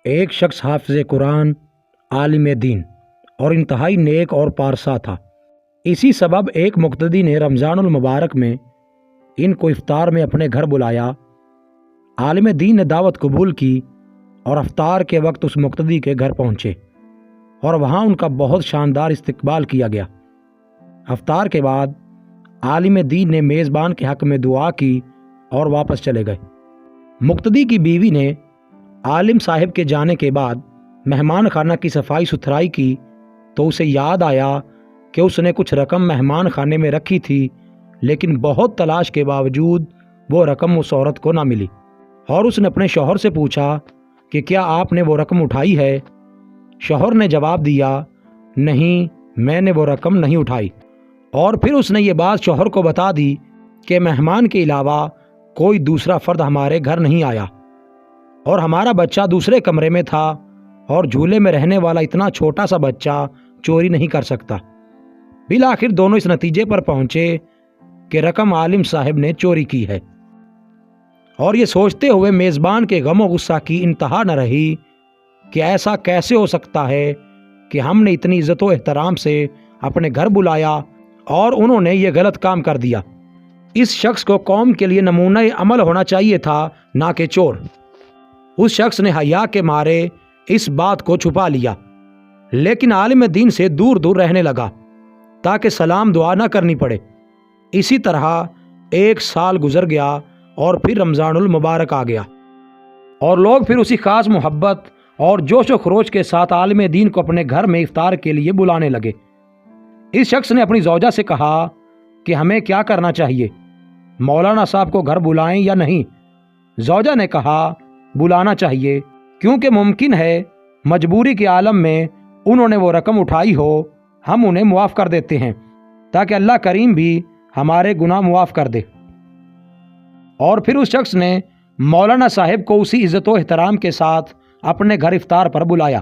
ایک شخص حافظ قرآن، عالم دین اور انتہائی نیک اور پارسا تھا۔ اسی سبب ایک مقتدی نے رمضان المبارک میں ان کو افطار میں اپنے گھر بلایا۔ عالم دین نے دعوت قبول کی اور افطار کے وقت اس مقتدی کے گھر پہنچے اور وہاں ان کا بہت شاندار استقبال کیا گیا۔ افطار کے بعد عالم دین نے میزبان کے حق میں دعا کی اور واپس چلے گئے۔ مقتدی کی بیوی نے عالم صاحب کے جانے کے بعد مہمان خانہ کی صفائی ستھرائی کی تو اسے یاد آیا کہ اس نے کچھ رقم مہمان خانے میں رکھی تھی، لیکن بہت تلاش کے باوجود وہ رقم اس عورت کو نہ ملی، اور اس نے اپنے شوہر سے پوچھا کہ کیا آپ نے وہ رقم اٹھائی ہے؟ شوہر نے جواب دیا، نہیں، میں نے وہ رقم نہیں اٹھائی۔ اور پھر اس نے یہ بات شوہر کو بتا دی کہ مہمان کے علاوہ کوئی دوسرا فرد ہمارے گھر نہیں آیا اور ہمارا بچہ دوسرے کمرے میں تھا، اور جھولے میں رہنے والا اتنا چھوٹا سا بچہ چوری نہیں کر سکتا۔ بالآخر دونوں اس نتیجے پر پہنچے کہ رقم عالم صاحب نے چوری کی ہے، اور یہ سوچتے ہوئے میزبان کے غم و غصہ کی انتہا نہ رہی کہ ایسا کیسے ہو سکتا ہے کہ ہم نے اتنی عزت و احترام سے اپنے گھر بلایا اور انہوں نے یہ غلط کام کر دیا۔ اس شخص کو قوم کے لیے نمونہ عمل ہونا چاہیے تھا، نہ کہ چور۔ اس شخص نے حیا کے مارے اس بات کو چھپا لیا، لیکن عالم دین سے دور دور رہنے لگا تاکہ سلام دعا نہ کرنی پڑے۔ اسی طرح 1 سال گزر گیا اور پھر رمضان المبارک آ گیا، اور لوگ پھر اسی خاص محبت اور جوش و خروش کے ساتھ عالم دین کو اپنے گھر میں افطار کے لیے بلانے لگے۔ اس شخص نے اپنی زوجہ سے کہا کہ ہمیں کیا کرنا چاہیے، مولانا صاحب کو گھر بلائیں یا نہیں؟ زوجہ نے کہا بلانا چاہیے، کیونکہ ممکن ہے مجبوری کے عالم میں انہوں نے وہ رقم اٹھائی ہو، ہم انہیں معاف کر دیتے ہیں تاکہ اللہ کریم بھی ہمارے گناہ معاف کر دے۔ اور پھر اس شخص نے مولانا صاحب کو اسی عزت و احترام کے ساتھ اپنے گھر افطار پر بلایا،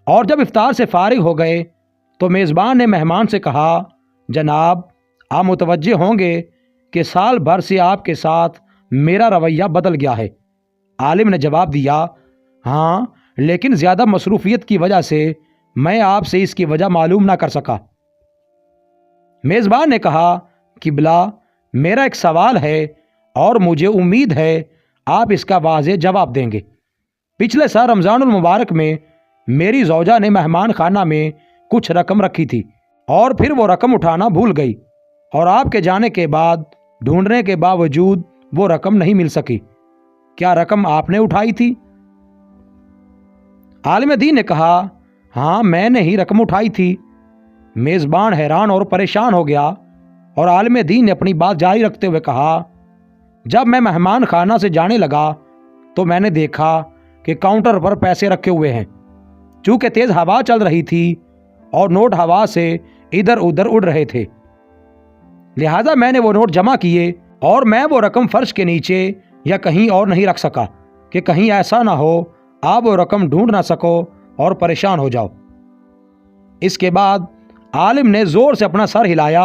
اور جب افطار سے فارغ ہو گئے تو میزبان نے مہمان سے کہا، جناب، آپ متوجہ ہوں گے کہ سال بھر سے آپ کے ساتھ میرا رویہ بدل گیا ہے۔ عالم نے جواب دیا، ہاں، لیکن زیادہ مصروفیت کی وجہ سے میں آپ سے اس کی وجہ معلوم نہ کر سکا۔ میزبان نے کہا، قبلہ، میرا ایک سوال ہے اور مجھے امید ہے آپ اس کا واضح جواب دیں گے۔ پچھلے سال رمضان المبارک میں میری زوجہ نے مہمان خانہ میں کچھ رقم رکھی تھی، اور پھر وہ رقم اٹھانا بھول گئی، اور آپ کے جانے کے بعد ڈھونڈنے کے باوجود وہ رقم نہیں مل سکی۔ کیا رقم آپ نے اٹھائی تھی؟ عالم دین نے کہا، ہاں، میں نے ہی رقم اٹھائی تھی۔ میزبان حیران اور پریشان ہو گیا، اور عالم دین نے اپنی بات جاری رکھتے ہوئے کہا، جب میں مہمان خانہ سے جانے لگا تو میں نے دیکھا کہ کاؤنٹر پر پیسے رکھے ہوئے ہیں۔ چونکہ تیز ہوا چل رہی تھی اور نوٹ ہوا سے ادھر ادھر اڑ رہے تھے، لہذا میں نے وہ نوٹ جمع کیے، اور میں وہ رقم فرش کے نیچے یا کہیں اور نہیں رکھ سکا کہ کہیں ایسا نہ ہو آپ وہ رقم ڈھونڈ نہ سکو اور پریشان ہو جاؤ۔ اس کے بعد عالم نے زور سے اپنا سر ہلایا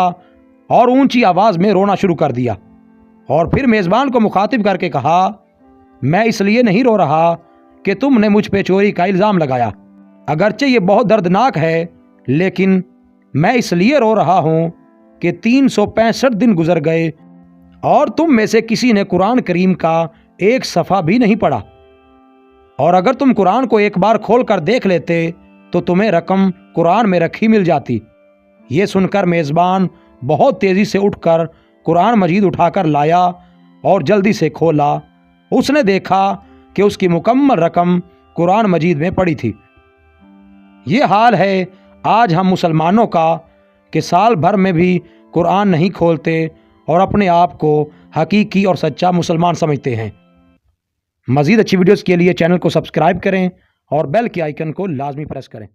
اور اونچی آواز میں رونا شروع کر دیا، اور پھر میزبان کو مخاطب کر کے کہا، میں اس لیے نہیں رو رہا کہ تم نے مجھ پہ چوری کا الزام لگایا، اگرچہ یہ بہت دردناک ہے، لیکن میں اس لیے رو رہا ہوں کہ 365 دن گزر گئے اور تم میں سے کسی نے قرآن کریم کا ایک صفحہ بھی نہیں پڑھا، اور اگر تم قرآن کو ایک بار کھول کر دیکھ لیتے تو تمہیں رقم قرآن میں رکھی مل جاتی۔ یہ سن کر میزبان بہت تیزی سے اٹھ کر قرآن مجید اٹھا کر لایا اور جلدی سے کھولا۔ اس نے دیکھا کہ اس کی مکمل رقم قرآن مجید میں پڑی تھی۔ یہ حال ہے آج ہم مسلمانوں کا کہ سال بھر میں بھی قرآن نہیں کھولتے اور اپنے آپ کو حقیقی اور سچا مسلمان سمجھتے ہیں۔ مزید اچھی ویڈیوز کے لیے چینل کو سبسکرائب کریں اور بیل کے آئیکن کو لازمی پریس کریں۔